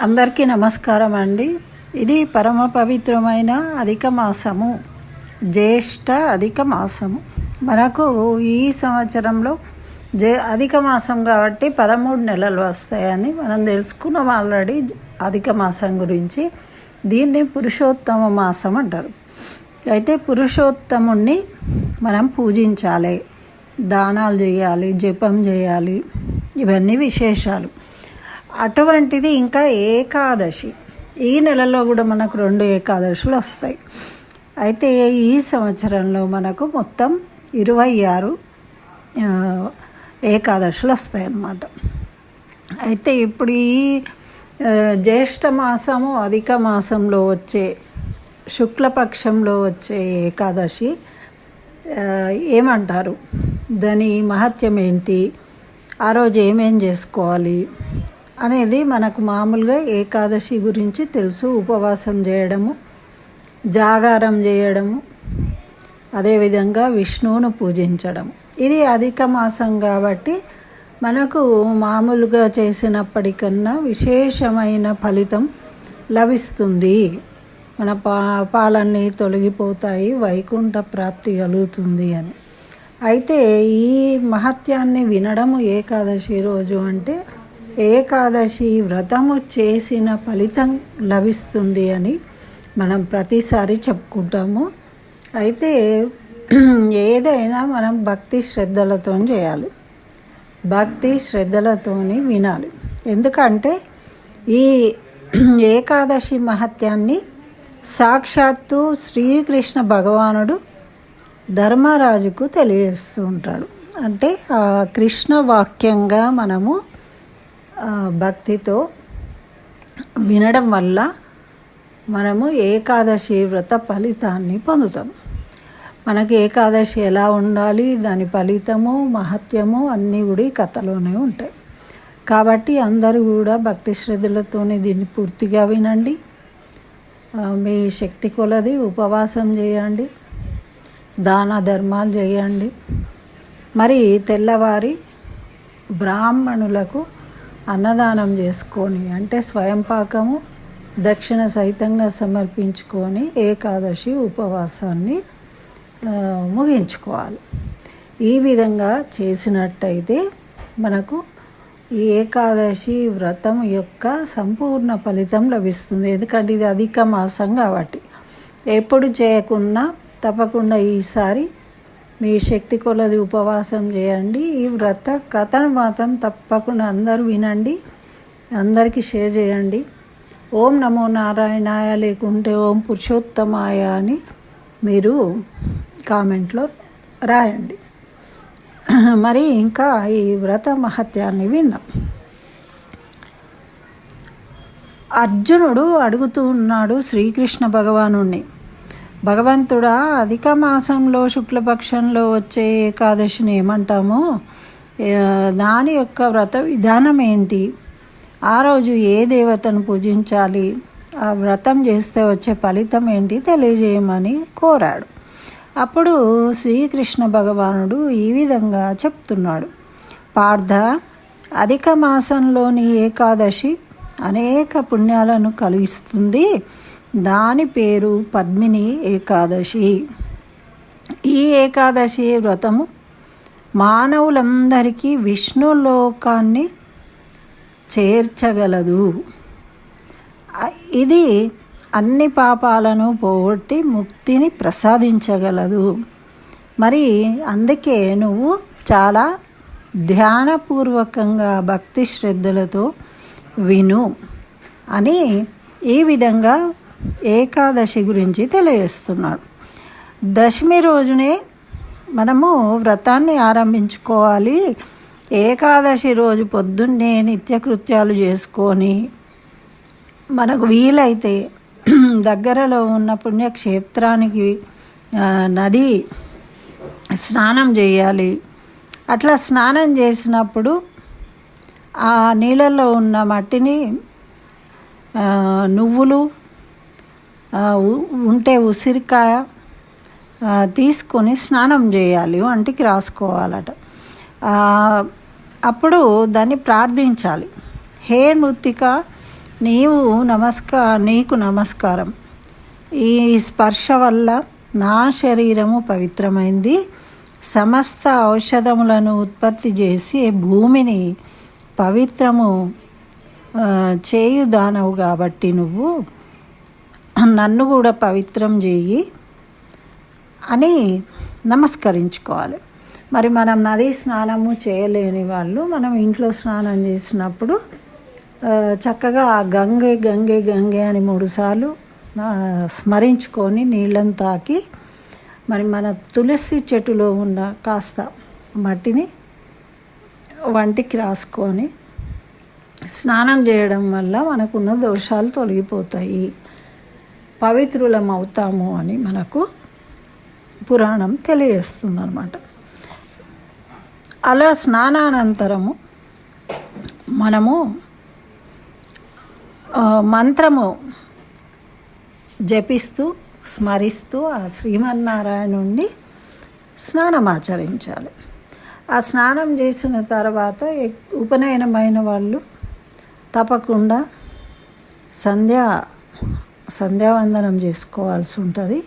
అందరికీ నమస్కారం అండి. ఇది పరమ పవిత్రమైన అధిక మాసము, జ్యేష్ఠ అధిక మాసము. మనకు ఈ సంవత్సరంలో అధిక మాసం కాబట్టి 13 నెలలు వస్తాయని మనం తెలుసుకున్నాం ఆల్రెడీ. అధిక మాసం గురించి దీన్ని పురుషోత్తమ మాసం అంటారు. అయితే పురుషోత్తముణ్ణి మనం పూజించాలి, దానాలు చేయాలి, జపం చేయాలి, ఇవన్నీ విశేషాలు. అటువంటిది ఇంకా ఏకాదశి, ఈ నెలలో కూడా మనకు 2 ఏకాదశులు వస్తాయి. అయితే ఈ సంవత్సరంలో మనకు మొత్తం 26 ఏకాదశులు వస్తాయి అన్నమాట. అయితే ఇప్పుడు ఈ జ్యేష్ఠ మాసము అధిక మాసంలో వచ్చే శుక్లపక్షంలో వచ్చే ఏకాదశి ఏమంటారు, దాని మహత్యం ఏంటి, ఆ రోజు ఏమేం చేసుకోవాలి అనేది మనకు మామూలుగా ఏకాదశి గురించి తెలుసు. ఉపవాసం చేయడము, జాగారం చేయడము, అదేవిధంగా విష్ణువును పూజించడం. ఇది అధిక మాసం కాబట్టి మనకు మామూలుగా చేసినప్పటికన్నా విశేషమైన ఫలితం లభిస్తుంది. మన పాపాలన్నీ తొలగిపోతాయి, వైకుంఠ ప్రాప్తి కలుగుతుంది అని. అయితే ఈ మహత్యాన్ని వినడము ఏకాదశి రోజు అంటే ఏకాదశి వ్రతము చేసిన ఫలితం లభిస్తుంది అని మనం ప్రతిసారి చెప్పుకుంటాము. అయితే ఏదైనా మనం భక్తి శ్రద్ధలతో చేయాలి, భక్తి శ్రద్ధలతో వినాలి. ఎందుకంటే ఈ ఏకాదశి మహత్యాన్ని సాక్షాత్తు శ్రీకృష్ణ భగవానుడు ధర్మరాజుకు తెలియజేస్తూ ఉంటాడు. అంటే ఆ కృష్ణ వాక్యంగా మనము భక్తితో వినడం వల్ల మనము ఏకాదశి వ్రత ఫలితాన్ని పొందుతాం. మనకి ఏకాదశి ఎలా ఉండాలి, దాని ఫలితము, మహత్యము అన్నీ కూడా ఈ కథలోనే ఉంటాయి. కాబట్టి అందరూ కూడా భక్తి శ్రద్ధలతోనే దీన్ని పూర్తిగా వినండి. మీ శక్తి కొలది ఉపవాసం చేయండి, దాన ధర్మాలు చేయండి. మరి తెల్లవారి బ్రాహ్మణులకు అన్నదానం చేసుకొని, అంటే స్వయం పాకము దక్షిణ సహితంగా సమర్పించుకొని ఏకాదశి ఉపవాసాన్ని ముగించుకోవాలి. ఈ విధంగా చేసినట్టయితే మనకు ఈ ఏకాదశి వ్రతం యొక్క సంపూర్ణ ఫలితం లభిస్తుంది. ఎందుకంటే ఇది అధిక మాసం కాబట్టి ఎప్పుడు చేయకున్నా తప్పకుండా ఈసారి మీ శక్తి కొలది ఉపవాసం చేయండి. ఈ వ్రత కథను మాత్రం తప్పకుండా అందరూ వినండి, అందరికీ షేర్ చేయండి. ఓం నమో నారాయణాయ లేకుంటే ఓం పురుషోత్తమాయ అని మీరు కామెంట్లో రాయండి. మరి ఇంకా ఈ వ్రత మహత్యాన్ని విన్నాం. అర్జునుడు అడుగుతూ ఉన్నాడు శ్రీకృష్ణ భగవానుణ్ణి, భగవంతుడా, అధిక మాసంలో శుక్లపక్షంలో వచ్చే ఏకాదశిని ఏమంటామో, దాని యొక్క వ్రత విధానం ఏంటి, ఆ రోజు ఏ దేవతను పూజించాలి, ఆ వ్రతం చేస్తే వచ్చే ఫలితం ఏంటి తెలియజేయమని కోరాడు. అప్పుడు శ్రీకృష్ణ భగవానుడు ఈ విధంగా చెప్తున్నాడు, పార్థ, అధిక మాసంలోని ఏకాదశి అనేక పుణ్యాలను కలిగిస్తుంది. దాని పేరు పద్మిని ఏకాదశి. ఈ ఏకాదశి వ్రతము మానవులందరికీ విష్ణులోకాన్ని చేర్చగలదు. ఇది అన్ని పాపాలను పోగొట్టి ముక్తిని ప్రసాదించగలదు. మరి అందుకే నువ్వు చాలా ధ్యానపూర్వకంగా భక్తి శ్రద్ధలతో విను అని ఈ విధంగా ఏకాదశి గురించి తెలియజేస్తున్నాడు. దశమి రోజునే మనము వ్రతాన్ని ఆరంభించుకోవాలి. ఏకాదశి రోజు పొద్దున్నే నిత్యకృత్యాలు చేసుకొని మనకు వీలైతే దగ్గరలో ఉన్న పుణ్యక్షేత్రానికి నది స్నానం చేయాలి. అట్లా స్నానం చేసినప్పుడు ఆ నీళ్ళల్లో ఉన్న మట్టిని నువ్వులు ఉంటే ఉసిరికాయ తీసుకొని స్నానం చేయాలి, వంటికి రాసుకోవాలట. అప్పుడు దాన్ని ప్రార్థించాలి. హే మృత్తిక నీకు నమస్కారం. ఈ స్పర్శ వల్ల నా శరీరము పవిత్రమైంది. సమస్త ఔషధములను ఉత్పత్తి చేసి భూమిని పవిత్రము చేయుదానవు కాబట్టి నువ్వు నన్ను కూడా పవిత్రం చేయి అని నమస్కరించుకోవాలి. మరి మనం నదీ స్నానము చేయలేని వాళ్ళు మనం ఇంట్లో స్నానం చేసినప్పుడు చక్కగా గంగే గంగే గంగే అని 3 సార్లు స్మరించుకొని నీళ్ళని తాకి మరి మన తులసి చెట్టులో ఉన్న కాస్త మట్టిని వంటికి రాసుకొని స్నానం చేయడం వల్ల మనకున్న దోషాలు తొలగిపోతాయి, పవిత్రులం అవుతాము అని మనకు పురాణం తెలియజేస్తుంది అన్నమాట. అలా స్నానానంతరము మనము మంత్రము జపిస్తూ స్మరిస్తూ ఆ శ్రీమన్నారాయణుణ్ణి స్నానం ఆచరించాలి. ఆ స్నానం చేసిన తర్వాత ఉపనయనమైన వాళ్ళు తప్పకుండా సంధ్యావందనం చేసుకోవాల్సి ఉంటుంది.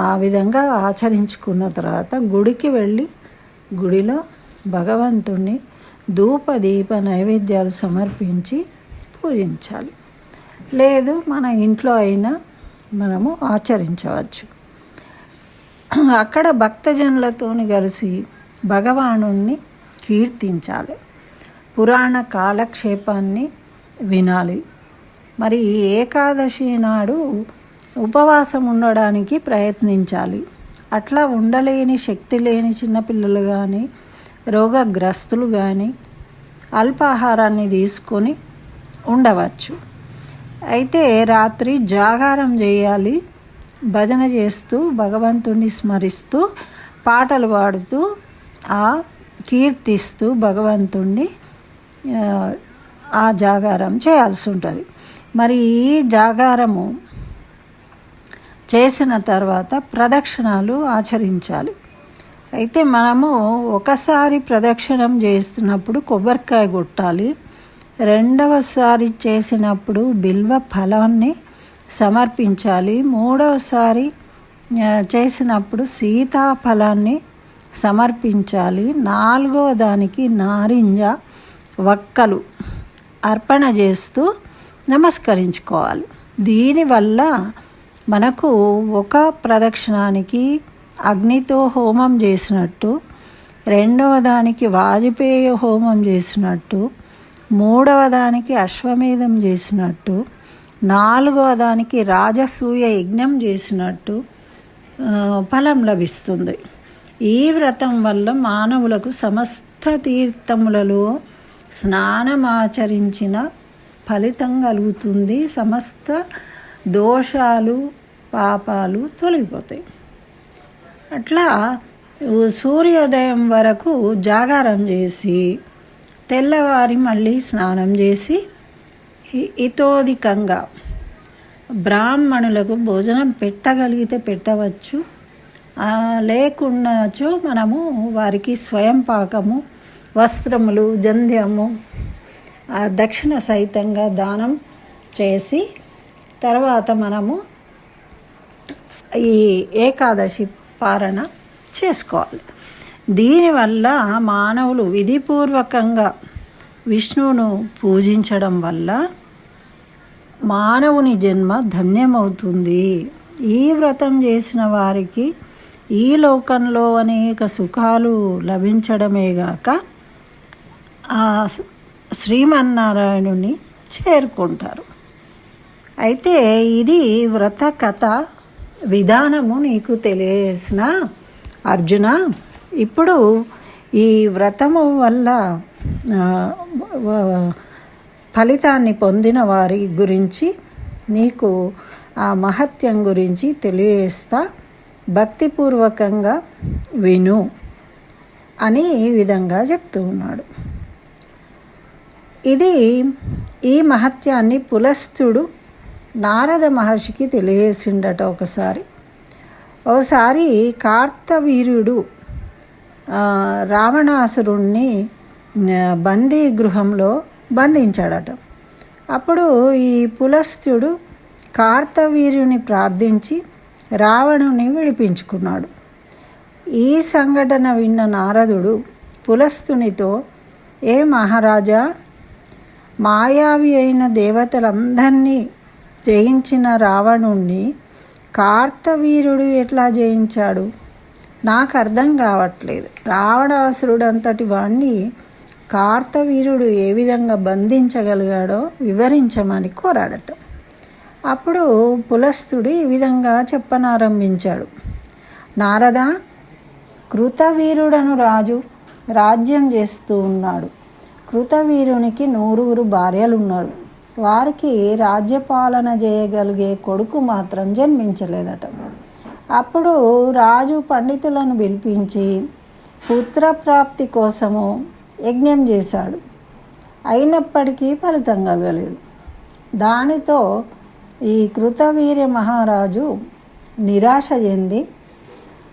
ఆ విధంగా ఆచరించుకున్న తర్వాత గుడికి వెళ్ళి గుడిలో భగవంతుణ్ణి ధూప దీప నైవేద్యాలు సమర్పించి పూజించాలి. లేదు మన ఇంట్లో అయినా మనము ఆచరించవచ్చు. అక్కడ భక్తజనులతో కలిసి భగవానుణ్ణి కీర్తించాలి, పురాణ కాలక్షేపాన్ని వినాలి. మరి ఏకాదశి నాడు ఉపవాసం ఉండడానికి ప్రయత్నించాలి. అట్లా ఉండలేని శక్తి లేని చిన్నపిల్లలు కానీ రోగగ్రస్తులు కానీ అల్పాహారాన్ని తీసుకొని ఉండవచ్చు. అయితే రాత్రి జాగారం చేయాలి. భజన చేస్తూ భగవంతుణ్ణి స్మరిస్తూ పాటలు పాడుతూ కీర్తిస్తూ భగవంతుణ్ణి ఆ జాగారం చేయాల్సి ఉంటుంది. మరి ఈ జాగారము చేసిన తర్వాత ప్రదక్షిణాలు ఆచరించాలి. అయితే మనము ఒకసారి ప్రదక్షిణం చేస్తున్నప్పుడు కొబ్బరికాయ కొట్టాలి. రెండవసారి చేసినప్పుడు బిల్వ ఫలాన్ని సమర్పించాలి. మూడవసారి చేసినప్పుడు సీతాఫలాన్ని సమర్పించాలి. 4వ దానికి నారింజ వక్కలు అర్పణ చేస్తూ నమస్కరించుకోవాలి. దీనివల్ల మనకు ఒక ప్రదక్షిణానికి అగ్నితో హోమం చేసినట్టు, 2వ దానికి వాజపేయ హోమం చేసినట్టు, 3వ దానికి అశ్వమేధం చేసినట్టు, 4వ దానికి రాజసూయ యజ్ఞం చేసినట్టు ఫలం లభిస్తుంది. ఈ వ్రతం వల్ల మానవులకు సమస్త తీర్థములలో స్నానమాచరించిన ఫలితం కలుగుతుంది. సమస్త దోషాలు పాపాలు తొలగిపోతాయి. అట్లా సూర్యోదయం వరకు జాగారం చేసి తెల్లవారి మళ్ళీ స్నానం చేసి ఇతోధికంగా బ్రాహ్మణులకు భోజనం పెట్టగలిగితే పెట్టవచ్చు, లేకున్నచో మనము వారికి స్వయం పాకము, వస్త్రములు, జంధ్యము దక్షిణ సహితంగా దానం చేసి తర్వాత మనము ఈ ఏకాదశి పారణ చేసుకోవాలి. దీనివల్ల మానవులు విధిపూర్వకంగా విష్ణువును పూజించడం వల్ల మానవుని జన్మ ధన్యమవుతుంది. ఈ వ్రతం చేసిన వారికి ఈ లోకంలో అనేక సుఖాలు లభించడమేగాక ఆ శ్రీమన్నారాయణుని చేరుకుంటారు. అయితే ఇది వ్రత కథ విధానము నీకు తెలియజేసిన అర్జున. ఇప్పుడు ఈ వ్రతము వల్ల ఫలితాన్ని పొందిన వారి గురించి నీకు ఆ మహత్యం గురించి తెలియజేస్తా, భక్తిపూర్వకంగా విను అని ఈ విధంగా చెప్తూ ఉన్నాడు. ఈ మహత్యాన్ని పులస్తుడు నారద మహర్షికి తెలియజేసిండట. ఒకసారి కార్తవీర్యుడు రావణాసురుణ్ణి బందీ గృహంలో బంధించాడట. అప్పుడు ఈ పులస్తుడు కార్తవీర్యుని ప్రార్థించి రావణుని విడిపించుకున్నాడు. ఈ సంఘటన విన్న నారదుడు పులస్తునితో, ఏ మహారాజా, మాయావి అయిన దేవతలందరినీ జయించిన రావణుణ్ణి కార్తవీర్యుడు ఎట్లా జయించాడు? నాకు అర్థం కావట్లేదు. రావణాసురుడు అంతటి వాణ్ణి కార్తవీర్యుడు ఏ విధంగా బంధించగలిగాడో వివరించమని కోరాడట. అప్పుడు పులస్తుడు ఈ విధంగా చెప్పనారంభించాడు. నారద, కృతవీరుడను రాజు రాజ్యం చేస్తూ ఉన్నాడు. కృతవీరునికి 9 భార్యలున్నారు. వారికి రాజ్యపాలన చేయగలిగే కొడుకు మాత్రం జన్మించలేదట. అప్పుడు రాజు పండితులను పిలిపించి పుత్రప్రాప్తి కోసము యజ్ఞం చేశాడు. అయినప్పటికీ ఫలితం కలగలేదు. దానితో ఈ కృతవీర్య మహారాజు నిరాశ చెంది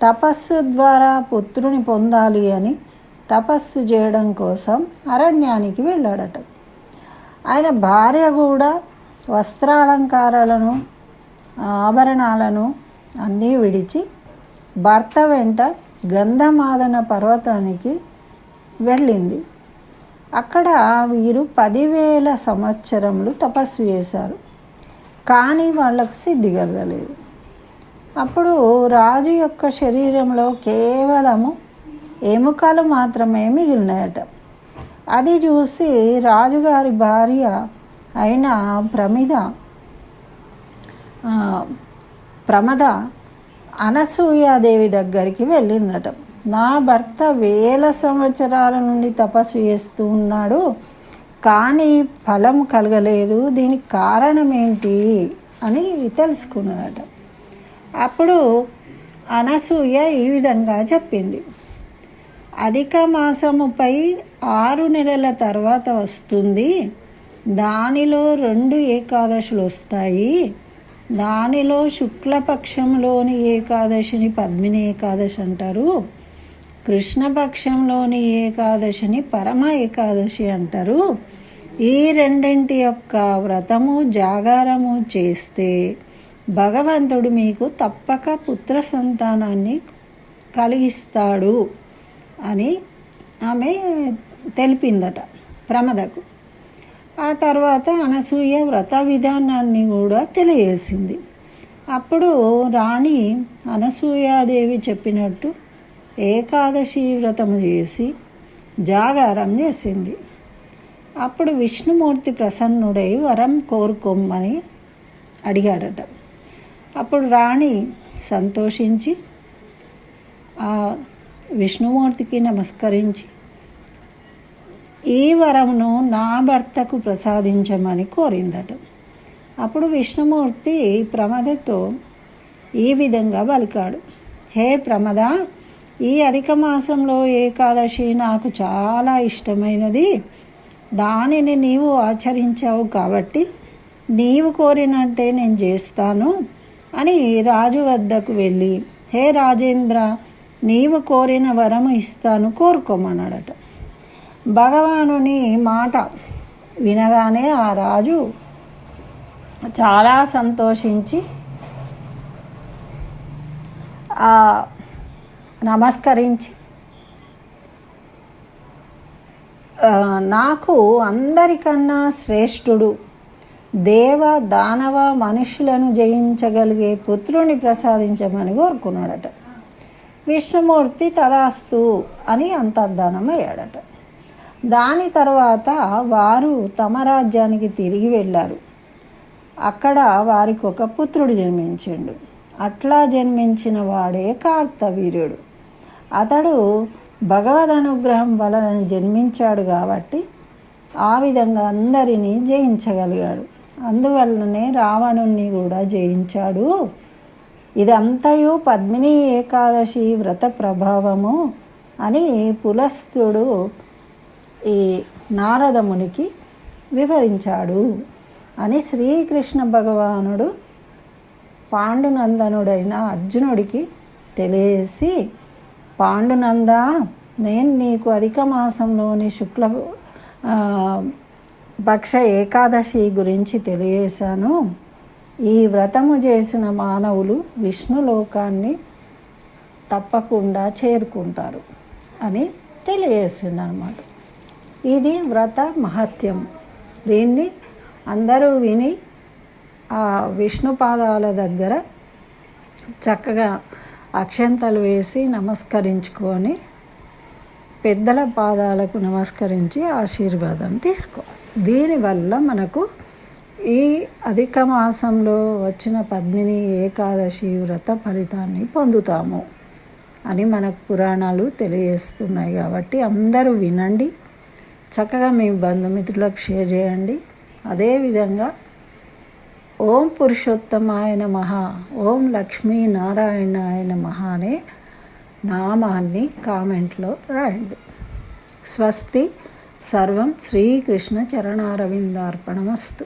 తపస్సు ద్వారా పుత్రుని పొందాలి అని తపస్సు చేయడం కోసం అరణ్యానికి వెళ్ళాడట. ఆయన భార్య కూడా వస్త్రాలంకారాలను ఆభరణాలను అన్నీ విడిచి భర్త వెంట గంధమాదన పర్వతానికి వెళ్ళింది. అక్కడ వీరు 10,000 సంవత్సరములు తపస్సు చేశారు. కానీ వాళ్లకు సిద్ధి కలగలేదు. అప్పుడు రాజు యొక్క శరీరంలో కేవలము ఎముకలు మాత్రమే మిగిలినాయట. అది చూసి రాజుగారి భార్య అయిన ప్రమద అనసూయాదేవి దగ్గరికి వెళ్ళిందట. నా భర్త 1000 సంవత్సరాల నుండి తపస్సు చేస్తూ ఉన్నాడు, కానీ ఫలం కలగలేదు. దీనికి కారణం ఏంటి అని తెలుసుకున్నదట. అప్పుడు అనసూయ ఈ విధంగా చెప్పింది. అధిక మాసముపై 6 నెలల తర్వాత వస్తుంది. దానిలో 2 ఏకాదశులు వస్తాయి. దానిలో శుక్లపక్షంలోని ఏకాదశిని పద్మిని ఏకాదశి అంటారు. కృష్ణపక్షంలోని ఏకాదశిని పరమ ఏకాదశి అంటారు. ఈ రెండింటి యొక్క వ్రతము జాగారము చేస్తే భగవంతుడు మీకు తప్పక పుత్ర సంతానాన్ని కలిగిస్తాడు అని ఆమె తెలిపిందట ప్రమదకు. ఆ తర్వాత అనసూయ వ్రత విధానాన్ని కూడా తెలియజేసింది. అప్పుడు రాణి అనసూయాదేవి చెప్పినట్టు ఏకాదశి వ్రతము చేసి జాగారం చేసింది. అప్పుడు విష్ణుమూర్తి ప్రసన్నుడై వరం కోరుకోమని అడిగాడట. అప్పుడు రాణి సంతోషించి ఆ విష్ణుమూర్తికి నమస్కరించి ఈ వరమును నా భర్తకు ప్రసాదించమని కోరిందట. అప్పుడు విష్ణుమూర్తి ప్రమదతో ఈ విధంగా పలికాడు. హే ప్రమద, ఈ అధిక మాసంలో ఏకాదశి నాకు చాలా ఇష్టమైనది. దానిని నీవు ఆచరించావు కాబట్టి నీవు కోరినట్టే నేను చేస్తాను అని రాజు వద్దకు వెళ్ళి, హే రాజేంద్ర, నీవు కోరిన వరము ఇస్తాను, కోరుకోమన్నాడట. భగవానుని మాట వినగానే ఆ రాజు చాలా సంతోషించి నమస్కరించి, నాకు అందరికన్నా శ్రేష్ఠుడు, దేవ దానవ మనుషులను జయించగలిగే పుత్రుని ప్రసాదించమని కోరుకున్నాడట. విష్ణుమూర్తి తదాస్తు అని అంతర్ధానమయ్యాడట. దాని తర్వాత వారు తమ రాజ్యానికి తిరిగి వెళ్ళారు. అక్కడ వారికి ఒక పుత్రుడు జన్మించిండు. అట్లా జన్మించిన వాడే కార్తవీర్యుడు. అతడు భగవద్ అనుగ్రహం వలన జన్మించాడు కాబట్టి ఆ విధంగా అందరినీ జయించగలిగాడు. అందువల్లనే రావణుణ్ణి కూడా జయించాడు. ఇదంతయు పద్మిని ఏకాదశి వ్రత ప్రభావము అని పులస్తుడు ఈ నారదమునికి వివరించాడు అని శ్రీకృష్ణ భగవానుడు పాండునందనుడైన అర్జునుడికి తెలియసి, పాండునంద, నేను నీకు అధిక మాసంలోని శుక్ల పక్ష ఏకాదశి గురించి తెలియజేశాను. ఈ వ్రతము చేసిన మానవులు విష్ణులోకాన్ని తప్పకుండా చేరుకుంటారు అని తెలియజేసింది అన్నమాట. ఇది వ్రత మహత్యం. దీన్ని అందరూ విని ఆ విష్ణు పాదాల దగ్గర చక్కగా అక్షంతలు వేసి నమస్కరించుకొని పెద్దల పాదాలకు నమస్కరించి ఆశీర్వాదం తీసుకోవాలి. దీనివల్ల మనకు ఈ అధిక మాసంలో వచ్చిన పద్మిని ఏకాదశి వ్రత ఫలితాన్ని పొందుతాము అని మనకు పురాణాలు తెలియజేస్తున్నాయి. కాబట్టి అందరూ వినండి, చక్కగా మీ బంధుమిత్రులకు షేర్ చేయండి. అదేవిధంగా ఓం పురుషోత్తమాయ నమః, ఓం లక్ష్మీ నారాయణాయ నమః అనే నామాన్ని కామెంట్లో రాయండి. స్వస్తి. సర్వం శ్రీకృష్ణ చరణారవిందార్పణమస్తు.